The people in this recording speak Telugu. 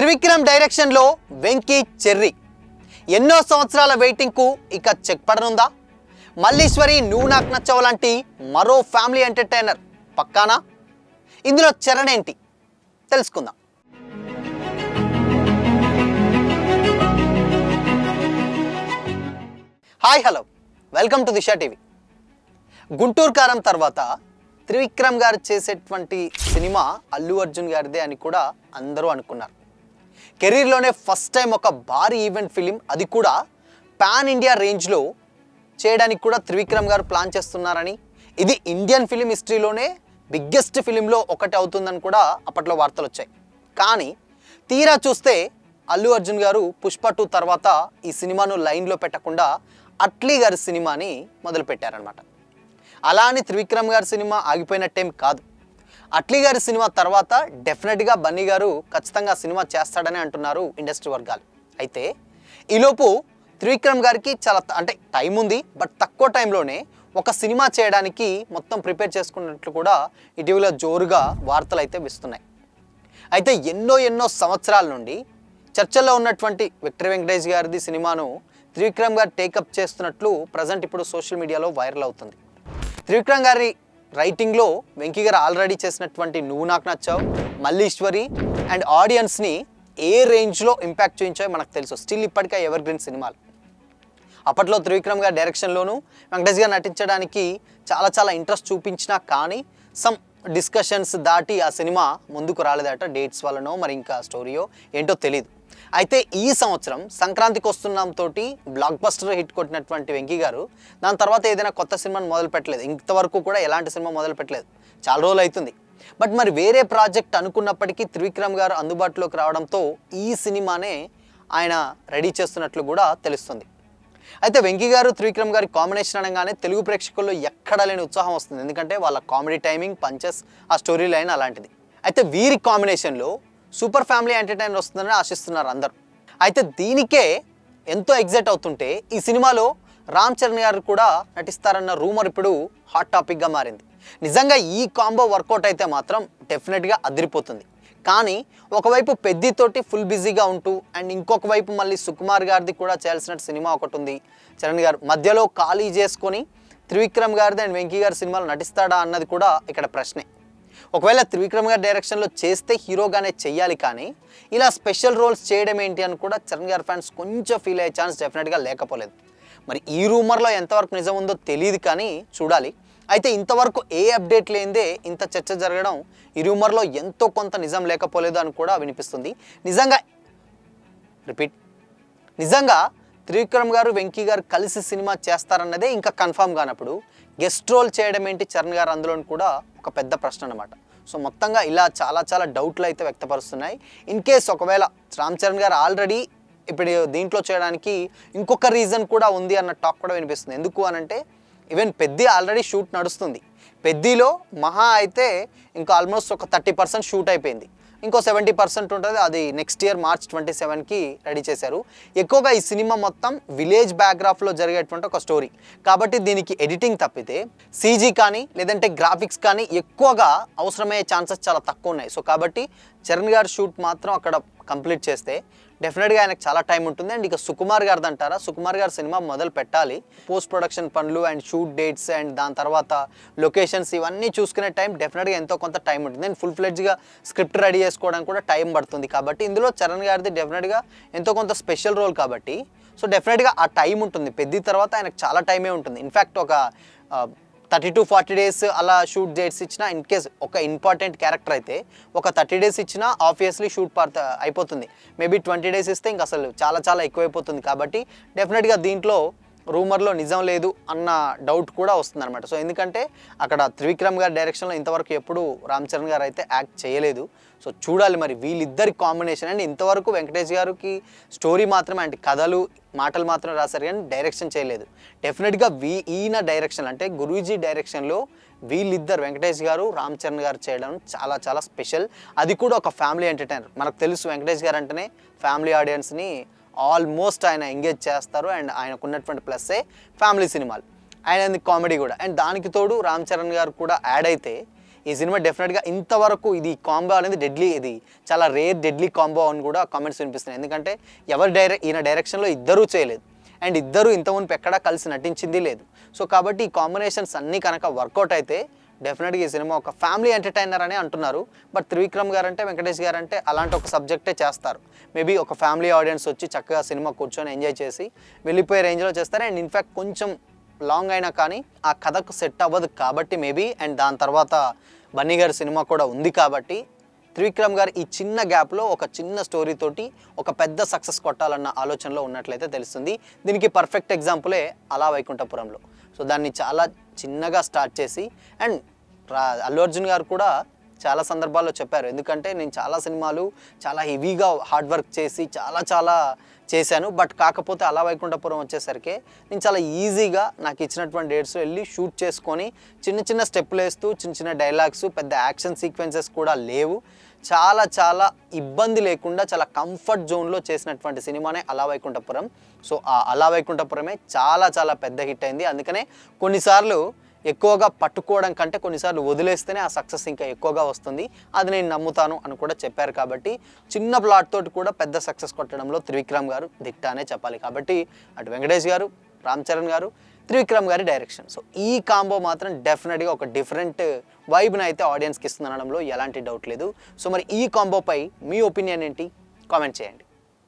త్రివిక్రమ్ డైరెక్షన్లో వెంకీ చెర్రీ ఎన్నో సంవత్సరాల వెయిటింగ్కు ఇక చెక్ పడనుందా? మల్లీశ్వరి నువ్వు నాకు నచ్చవు లాంటి మరో ఫ్యామిలీ ఎంటర్టైనర్ పక్కానా? ఇందులో చరణ్ ఏంటి తెలుసుకుందాం. Hi hello, welcome to Disha TV. Guntur కారం తర్వాత త్రివిక్రమ్ గారు చేసేటువంటి సినిమా అల్లు అర్జున్ గారిదే అని కూడా అందరూ అనుకున్నారు. కెరీర్లోనే ఫస్ట్ టైం ఒక భారీ ఈవెంట్ ఫిలిం, అది కూడా పాన్ ఇండియా రేంజ్లో చేయడానికి కూడా త్రివిక్రమ్ గారు ప్లాన్ చేస్తున్నారని, ఇది ఇండియన్ ఫిలిం హిస్టరీలోనే బిగ్గెస్ట్ ఫిలింలో ఒకటి అవుతుందని కూడా అప్పట్లో వార్తలు వచ్చాయి. కానీ తీరా చూస్తే అల్లు అర్జున్ గారు పుష్ప 2 తర్వాత ఈ సినిమాను లైన్లో పెట్టకుండా అట్లీ గారి సినిమాని మొదలుపెట్టారనమాట. అలా అని త్రివిక్రమ్ గారి సినిమా ఆగిపోయినట్టేం కాదు. అట్లీ గారి సినిమా తర్వాత డెఫినెట్గా బన్నీ గారు ఖచ్చితంగా సినిమా చేస్తాడని అంటున్నారు ఇండస్ట్రీ వర్గాలు. అయితే ఈలోపు త్రివిక్రమ్ గారికి చాలా టైం ఉంది, బట్ తక్కువ టైంలోనే ఒక సినిమా చేయడానికి మొత్తం ప్రిపేర్ చేసుకున్నట్లు కూడా ఇటీవల జోరుగా వార్తలు అయితే వస్తున్నాయి. అయితే ఎన్నో సంవత్సరాల నుండి చర్చల్లో ఉన్నటువంటి విక్టరీ వెంకటేష్ గారిది సినిమాను త్రివిక్రమ్ గారు టేకప్ చేస్తున్నట్లు ప్రజెంట్ ఇప్పుడు సోషల్ మీడియాలో వైరల్ అవుతుంది. త్రివిక్రమ్ గారి రైటింగ్లో వెంకీ గారు ఆల్రెడీ చేసినటువంటి నువ్వు నాకు నచ్చావు, మల్లీశ్వరి అండ్ ఆడియన్స్ని ఏ రేంజ్లో ఇంపాక్ట్ చేయించాయో మనకు తెలుసు. స్టిల్ ఇప్పటికే ఎవర్ గ్రీన్ సినిమాలు. అప్పట్లో త్రివిక్రమ్ గారి డైరెక్షన్లోనూ వెంకటేష్ గారు నటించడానికి చాలా ఇంట్రెస్ట్ చూపించినా కానీ సమ్ డిస్కషన్స్ దాటి ఆ సినిమా ముందుకు రాలేదట. డేట్స్ వల్లనో మరి ఇంకా స్టోరీయో ఏంటో తెలియదు. అయితే ఈ సంవత్సరం సంక్రాంతికి వస్తున్నాంతో బ్లాక్ బస్టర్ హిట్ కొట్టినటువంటి వెంకీ గారు దాని తర్వాత ఏదైనా కొత్త సినిమాను మొదలు పెట్టలేదు. ఇంతవరకు కూడా ఎలాంటి సినిమా మొదలు పెట్టలేదు, చాలా రోజులు అవుతుంది. బట్ మరి వేరే ప్రాజెక్ట్ అనుకున్నప్పటికీ త్రివిక్రమ్ గారు అందుబాటులోకి రావడంతో ఈ సినిమానే ఆయన రెడీ చేస్తున్నట్లు కూడా తెలుస్తుంది. అయితే వెంకీ గారు త్రివిక్రమ్ గారి కాంబినేషన్ అనగానే తెలుగు ప్రేక్షకుల్లో ఎక్కడా లేని ఉత్సాహం వస్తుంది. ఎందుకంటే వాళ్ళ కామెడీ టైమింగ్, పంచెస్, ఆ స్టోరీ లైన్ అలాంటిది. అయితే వీరి కాంబినేషన్లో సూపర్ ఫ్యామిలీ ఎంటర్టైనర్ వస్తుందని ఆశిస్తున్నారు అందరూ. అయితే దీనికే ఎంతో ఎగ్జైట్ అవుతుంటే ఈ సినిమాలో రామ్ చరణ్ గారు కూడా నటిస్తారన్న రూమర్ ఇప్పుడు హాట్ టాపిక్గా మారింది. నిజంగా ఈ కాంబో వర్కౌట్ అయితే మాత్రం డెఫినెట్గా అదిరిపోతుంది. కానీ ఒకవైపు పెద్దితోటి ఫుల్ బిజీగా ఉంటూ అండ్ ఇంకొక వైపు మళ్ళీ సుకుమార్ గారిది కూడా చేయాల్సిన సినిమా ఒకటి ఉంది. చరణ్ గారు మధ్యలో ఖాళీ చేసుకొని త్రివిక్రమ్ గారిది అండ్ వెంకీ గారి సినిమాలు నటిస్తాడా అన్నది కూడా ఇక్కడ ప్రశ్నే. ఒకవేళ త్రివిక్రమ్ గారి డైరెక్షన్లో చేస్తే హీరోగానే చెయ్యాలి, కానీ ఇలా స్పెషల్ రోల్స్ చేయడం ఏంటి అని కూడా చరణ్ గారి ఫ్యాన్స్ కొంచెం ఫీల్ అయ్యే ఛాన్స్ డెఫినెట్గా లేకపోలేదు. మరి ఈ రూమర్లో ఎంతవరకు నిజం ఉందో తెలియదు, కానీ చూడాలి. అయితే ఇంతవరకు ఏ అప్డేట్ లేనిదే ఇంత చర్చ జరగడం, ఈ రూమర్లో ఎంతో కొంత నిజం లేకపోలేదు అని కూడా వినిపిస్తుంది. నిజంగా త్రివిక్రమ్ గారు వెంకీ గారు కలిసి సినిమా చేస్తారన్నదే ఇంకా కన్ఫామ్ కానప్పుడు గెస్ట్ రోల్ చేయడం ఏంటి చరణ్ గారు అందులో కూడా ఒక పెద్ద ప్రశ్న అన్నమాట. సో మొత్తంగా ఇలా చాలా డౌట్లు అయితే వ్యక్తపరుస్తున్నాయి. ఇన్ కేస్ ఒకవేళ రామ్ చరణ్ గారు ఆల్రెడీ ఇప్పుడు దీంట్లో చేయడానికి ఇంకొక రీజన్ కూడా ఉంది అన్న టాక్ కూడా వినిపిస్తుంది. ఎందుకు అనంటే ఈవెన్ పెద్ది ఆల్రెడీ షూట్ నడుస్తుంది. పెద్దిలో మహా అయితే ఇంకా ఆల్మోస్ట్ ఒక 30% షూట్ అయిపోయింది. ఇంకో 70% ఉంటుంది, అది నెక్స్ట్ ఇయర్ March 27కి రెడీ చేశారు. ఎక్కువగా ఈ సినిమా మొత్తం విలేజ్ బ్యాక్గ్రాఫ్లో జరిగేటువంటి ఒక స్టోరీ కాబట్టి దీనికి ఎడిటింగ్ తప్పితే సీజీ కానీ లేదంటే గ్రాఫిక్స్ కానీ ఎక్కువగా అవసరమయ్యే ఛాన్సెస్ చాలా తక్కువ ఉన్నాయి. సో కాబట్టి చరణ్ గారు షూట్ మాత్రం అక్కడ కంప్లీట్ చేస్తే డెఫినెట్గా ఆయనకు చాలా టైం ఉంటుంది. అండ్ ఇక సుకుమార్ గారిది అంటారా, సుకుమార్ గారు సినిమా మొదలు పెట్టాలి. పోస్ట్ ప్రొడక్షన్ పనులు అండ్ షూట్ డేట్స్ అండ్ దాని తర్వాత లొకేషన్స్ ఇవన్నీ చూసుకునే టైం డెఫినెట్గా ఎంతో కొంత టైం ఉంటుంది. అండ్ ఫుల్ ఫ్లెడ్జ్గా స్క్రిప్ట్ రెడీ చేసుకోవడానికి కూడా టైం పడుతుంది. కాబట్టి ఇందులో చరణ్ గారిది డెఫినెట్గా ఎంతో కొంత స్పెషల్ రోల్ కాబట్టి సో డెఫినెట్గా ఆ టైం ఉంటుంది. పెద్ద తర్వాత ఆయనకు చాలా టైమే ఉంటుంది. ఇన్ఫ్యాక్ట్ ఒక 30 to 40 days అలా షూట్ డేట్స్ ఇచ్చినా, ఇన్ కేస్ ఒక ఇంపార్టెంట్ క్యారెక్టర్ అయితే ఒక 30 days ఇచ్చినా ఆబ్వియస్లీ షూట్ అయిపోతుంది. మేబీ 20 days ఇస్తే ఇంకా అసలు చాలా ఎక్కువైపోతుంది. కాబట్టి డెఫినెట్గా దీంట్లో రూమర్లో నిజం లేదు అన్న డౌట్ కూడా వస్తుంది అనమాట. సో ఎందుకంటే అక్కడ త్రివిక్రమ్ గారి డైరెక్షన్లో ఇంతవరకు ఎప్పుడు రామ్ చరణ్ గారు అయితే యాక్ట్ చేయలేదు. సో చూడాలి మరి వీళ్ళిద్దరి కాంబినేషన్. అండ్ ఇంతవరకు వెంకటేష్ గారికి స్టోరీ మాత్రమే అంటే కథలు మాటలు మాత్రం రాశారు, కానీ డైరెక్షన్ చేయలేదు. డెఫినెట్గా ఈయన డైరెక్షన్ అంటే గురూజీ డైరెక్షన్లో వీళ్ళిద్దరు వెంకటేష్ గారు రామ్ చరణ్ గారు చేయడం చాలా స్పెషల్. అది కూడా ఒక ఫ్యామిలీ ఎంటర్టైనర్. మనకు తెలుసు వెంకటేష్ గారు అంటేనే ఫ్యామిలీ ఆడియన్స్ని ఆల్మోస్ట్ ఆయన ఎంగేజ్ చేస్తారు. అండ్ ఆయనకు ఉన్నటువంటి ప్లస్సే ఫ్యామిలీ సినిమాలు, ఆయన కామెడీ కూడా. అండ్ దానికి తోడు రామ్ చరణ్ గారు కూడా యాడ్ అయితే ఈ సినిమా డెఫినెట్గా ఇంతవరకు ఇది కాంబో అనేది డెడ్లీ, ఇది చాలా రేర్ డెడ్లీ కాంబో అని కూడా కామెంట్స్ వినిపిస్తున్నాయి. ఎందుకంటే ఈయన డైరెక్షన్లో ఇద్దరూ చేయలేదు అండ్ ఇద్దరు ఇంతకుముందు ఎక్కడా కలిసి నటించింది లేదు. సో కాబట్టి ఈ కాంబినేషన్స్ అన్నీ కనుక వర్కౌట్ అయితే డెఫినెట్గా ఈ సినిమా ఒక ఫ్యామిలీ ఎంటర్టైనర్ అని అంటున్నారు. బట్ త్రివిక్రమ్ గారు అంటే, వెంకటేష్ గారు అంటే అలాంటి ఒక సబ్జెక్టే చేస్తారు. మేబీ ఒక ఫ్యామిలీ ఆడియన్స్ వచ్చి చక్కగా సినిమా కూర్చొని ఎంజాయ్ చేసి వెళ్ళిపోయే రేంజ్లో చేస్తారు. అండ్ ఇన్ఫ్యాక్ట్ కొంచెం లాంగ్ అయినా కానీ ఆ కథకు సెట్ అవ్వదు కాబట్టి మేబీ, అండ్ దాని తర్వాత బన్నీ గారి సినిమా కూడా ఉంది కాబట్టి త్రివిక్రమ్ గారు ఈ చిన్న గ్యాప్లో ఒక చిన్న స్టోరీ తోటి ఒక పెద్ద సక్సెస్ కొట్టాలన్న ఆలోచనలో ఉన్నట్లయితే తెలుస్తుంది. దీనికి పర్ఫెక్ట్ ఎగ్జాంపులే అలా వైకుంఠపురంలో. సో దాన్ని చాలా చిన్నగా స్టార్ట్ చేసి, అండ్ అల్లు అర్జున్ గారు కూడా చాలా సందర్భాల్లో చెప్పారు, ఎందుకంటే నేను చాలా సినిమాలు చాలా హెవీగా హార్డ్ వర్క్ చేసి చాలా చేశాను, బట్ కాకపోతే అలా వైకుంఠపురం వచ్చేసరికి నేను చాలా ఈజీగా నాకు ఇచ్చినటువంటి డేట్స్లో వెళ్ళి షూట్ చేసుకొని చిన్న స్టెప్పులు వేస్తూ చిన్న డైలాగ్స్, పెద్ద యాక్షన్ సీక్వెన్సెస్ కూడా లేవు, చాలా ఇబ్బంది లేకుండా చాలా కంఫర్ట్ జోన్లో చేసినటువంటి సినిమానే అలా వైకుంఠపురం. సో ఆ అలా వైకుంఠపురమే చాలా పెద్ద హిట్ అయింది. అందుకనే కొన్నిసార్లు ఎక్కువగా పట్టుకోవడం కంటే కొన్నిసార్లు వదిలేస్తేనే ఆ సక్సెస్ ఇంకా ఎక్కువగా వస్తుంది, అది నేను నమ్ముతాను అని కూడా చెప్పారు. కాబట్టి చిన్న ప్లాట్ తోటి కూడా పెద్ద సక్సెస్ కొట్టడంలో త్రివిక్రమ్ గారు దిట్టానే చెప్పాలి. కాబట్టి అటు వెంకటేష్ గారు, రామ్ చరణ్ గారు, త్రివిక్రమ్ గారి డైరెక్షన్, సో ఈ కాంబో మాత్రం డెఫినెట్గా ఒక డిఫరెంట్ వైబ్ని అయితే ఆడియన్స్కి ఇస్తుంది అనడంలో ఎలాంటి డౌట్ లేదు. సో మరి ఈ కాంబోపై మీ ఒపీనియన్ ఏంటి? కామెంట్ చేయండి.